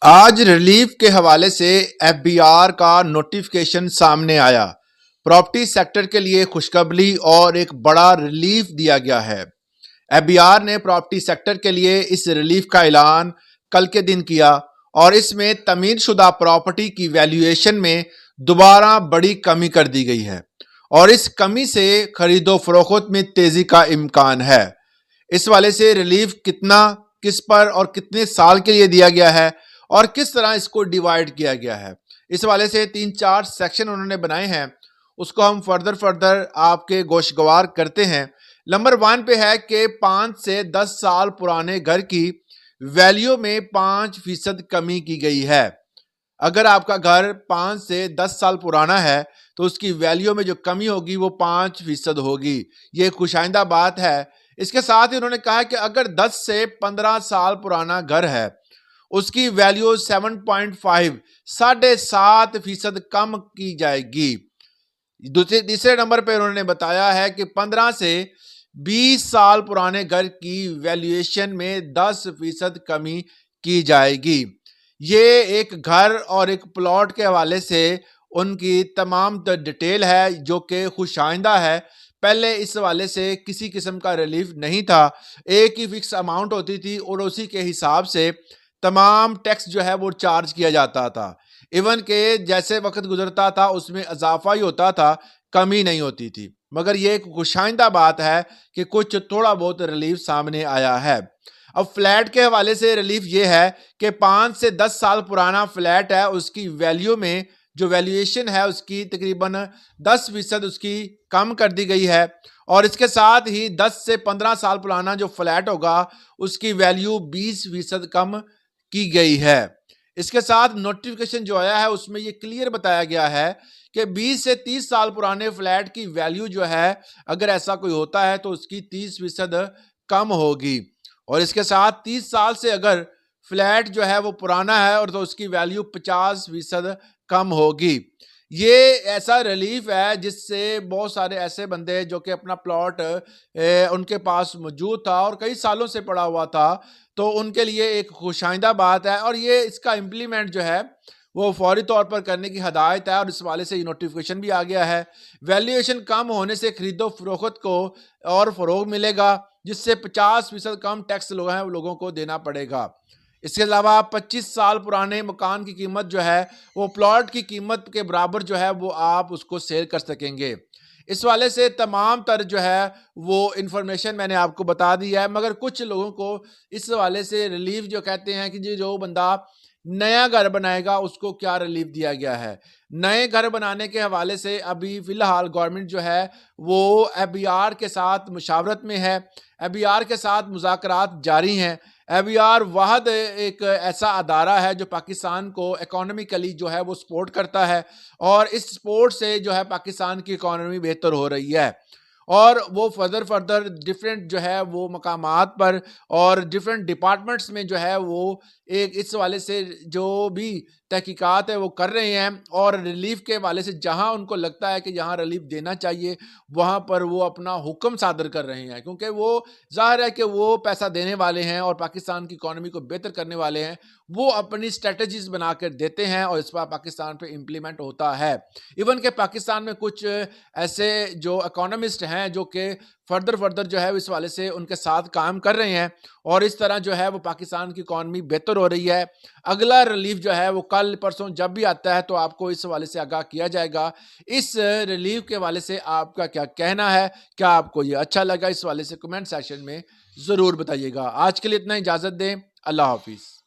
आज रिलीफ के हवाले से एफबीआर का नोटिफिकेशन सामने आया। प्रॉपर्टी सेक्टर के लिए खुशखबरी और एक बड़ा रिलीफ दिया गया है। एफबीआर ने प्रॉपर्टी सेक्टर के लिए इस रिलीफ का ऐलान कल के दिन किया और इसमें तमीरशुदा प्रॉपर्टी की वैल्यूएशन में दोबारा बड़ी कमी कर दी गई है और इस कमी से खरीदो फरोख्त में तेजी का इम्कान है। इस वाले से रिलीफ कितना, किस पर और कितने साल के लिए दिया गया है और किस तरह इसको डिवाइड किया गया है, इस वाले से 3-4 सेक्शन उन्होंने बनाए हैं। उसको हम फर्दर आपके गोशगवार करते हैं। नंबर 1 पे है कि 5 से 10 साल पुराने घर की वैल्यू में 5% कमी की गई है। अगर आपका घर 5 से 10 साल पुराना है तो उसकी वैल्यू में जो कमी होगी वो 5% होगी। ये खुशाइंदा बात है। इसके साथ ही उन्होंने कहा कि अगर 10 से 15 साल पुराना घर है, उसकी वैल्यू 7.5 7.5% कम की जाएगी। तीसरे नंबर पे उन्होंने बताया है कि 15 से 20 साल पुराने घर की वैल्यूएशन में 10% कमी की जाएगी। ये एक घर और एक प्लॉट के हवाले से उनकी तमाम डिटेल है जो कि खुशाइंदा है। पहले इस हवाले से किसी किस्म का रिलीफ नहीं था। एक ही फिक्स अमाउंट होती थी और उसी के हिसाब से तमाम टैक्स जो है वो चार्ज किया जाता था। इवन के जैसे वक्त गुजरता था उसमें इजाफा ही होता था, कमी नहीं होती थी। मगर ये एक खुशाइंदा बात है कि कुछ थोड़ा बहुत रिलीफ सामने आया है। अब फ्लैट के हवाले से रिलीफ ये है कि 5 से 10 साल पुराना फ्लैट है, उसकी वैल्यू में जो वैल्यूएशन है उसकी तकरीबन 10% उसकी कम कर दी गई है और इसके साथ ही 10 से 15 साल पुराना जो फ्लैट होगा उसकी वैल्यू 20% कम की गई है। इसके साथ नोटिफिकेशन जो आया है उसमें ये क्लियर बताया गया है कि 20 से 30 साल पुराने फ्लैट की वैल्यू जो है अगर ऐसा कोई होता है तो उसकी 30% कम होगी और इसके साथ 30 साल से अगर फ्लैट जो है वो पुराना है और तो उसकी वैल्यू 50% कम होगी। ये ऐसा रिलीफ है जिससे बहुत सारे ऐसे बंदे जो कि अपना प्लॉट उनके पास मौजूद था और कई सालों से पड़ा हुआ था, तो उनके लिए एक खुशाइंदा बात है और ये इसका इम्प्लीमेंट जो है वो फौरी तौर पर करने की हदायत है और इस वाले से ये नोटिफिकेशन भी आ गया है। वैल्यूएशन कम होने से खरीदो फरोख्त को और फ़रोग मिलेगा जिससे 50% कम टैक्स लोगों को देना पड़ेगा। इसके अलावा 25 साल पुराने मकान की कीमत जो है वो प्लॉट की कीमत के बराबर जो है वो आप उसको सेल कर सकेंगे। इस वाले से तमाम तर जो है वो इंफॉर्मेशन मैंने आपको बता दी है। मगर कुछ लोगों को इस वाले से रिलीफ जो कहते हैं कि जी जो बंदा नया घर बनाएगा उसको क्या रिलीफ दिया गया है। नए घर बनाने के हवाले से अभी फ़िलहाल गवर्नमेंट जो है वो एफबीआर के साथ मुशावरत में है। एफबीआर के साथ मुज़ाकरात जारी हैं। एफबीआर वाहद एक ऐसा अदारा है जो पाकिस्तान को इकोनॉमिकली जो है वो सपोर्ट करता है और इस सपोर्ट से जो है पाकिस्तान की इकोनॉमी बेहतर हो रही है और वो फर्दर डिफरेंट जो है वो मकामात पर और डिफरेंट डिपार्टमेंट्स में जो है वो एक इस वाले से जो भी तहकीकात है वो कर रहे हैं और रिलीफ के वाले से जहां उनको लगता है कि जहां रिलीफ देना चाहिए वहां पर वो अपना हुक्म सादर कर रहे हैं, क्योंकि वो जाहिर है कि वो पैसा देने वाले हैं और पाकिस्तान की इकोनॉमी को बेहतर करने वाले हैं। वो अपनी स्ट्रेटजीज बनाकर देते हैं और इस पर पाकिस्तान पे इम्प्लीमेंट होता है। इवन के पाकिस्तान में कुछ ऐसे जो इकोनॉमिस्ट हैं जो कि फर्दर जो है इस वाले से उनके साथ काम कर रहे हैं और इस तरह जो है वो पाकिस्तान की इकॉनमी बेहतर हो रही है। अगला रिलीफ जो है वो कल परसों जब भी आता है तो आपको इस हवाले से आगाह किया जाएगा। इस रिलीफ के हवाले से आपका क्या कहना है? क्या आपको ये अच्छा लगा? इस हवाले से कमेंट सेक्शन में ज़रूर बताइएगा। आज के लिए इतना, इजाज़त दें। अल्लाह हाफिज़।